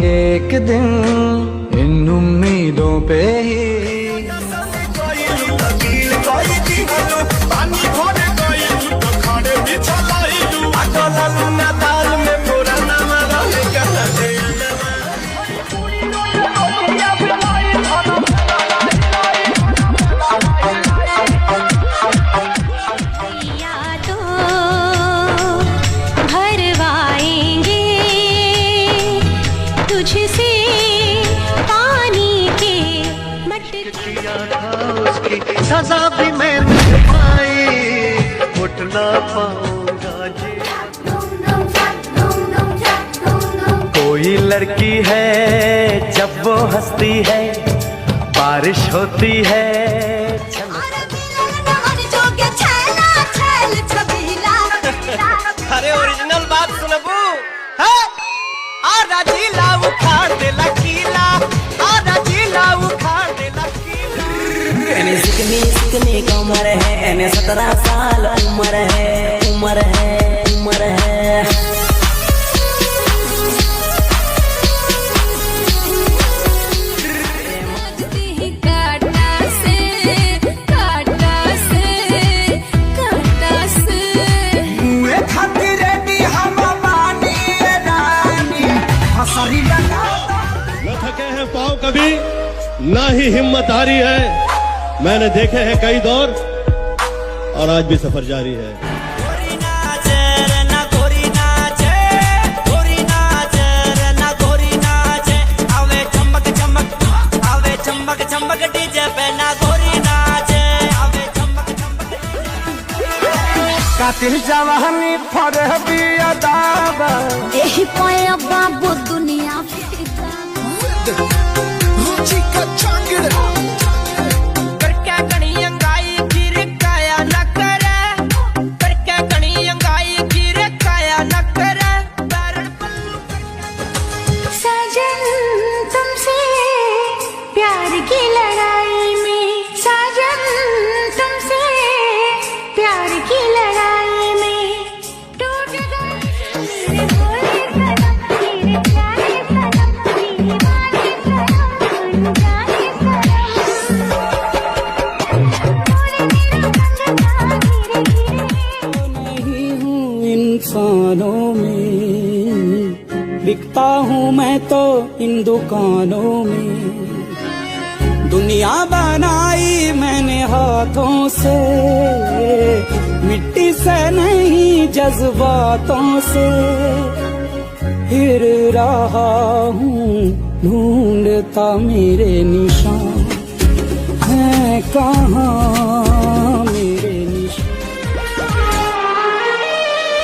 जाएंगे एक दिन इन उम्मीदों पे ही। तुझसे पानी के किया था उसकी सजा भी मैंने पाई, उठ ना पाऊंगा जी। कोई लड़की है जब वो हंसती है बारिश होती है। अरे ओरिजिनल बात सुनबू आधा जिला उखाड़ दे लकीला, आधा जिला उखाड़ दे लकीला। एने सिकनी कमर है, एने 17 साल उम्र है, उम्र है, उम्र है। न थके हैं पाँव कभी ना ही हिम्मत हारी है, मैंने देखे हैं कई दौर और आज भी सफर जारी है। गोरी नाचे रे ना गोरी नाचे, गोरी नाचे रे ना गोरी नाचे, आवे चमक चमक, आवे चमक चमक डीजे पे ना गोरी नाचे, आवे चमक चमक। कातिल जवानी फरहबी अदाबा यही पाया बाबू दुनिया करके कणी अंगाई गिर काया न करे, करके कणी अंगाई गिर काया न करे। साजन तुमसे प्यार की लड़ाई में, साजन तुमसे प्यार की लड़ाई में टूट गए मेरे भोले सनम, मेरे प्यारे सनम, दीवाने सनम, अनजाने सनम। नहीं हूँ इंसानों में, बिकता हूँ मैं तो इन दुकानों में। दुनिया बनाई मैंने हाथों से, मिट्टी से नहीं जज्बातों से। फिर रहा हूँ ढूंढता मेरे निशान हैं कहाँ मेरे निशान।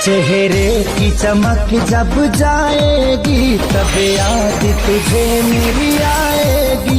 चेहरे की चमक जब जाएगी तब याद तुझे मेरी आएगी।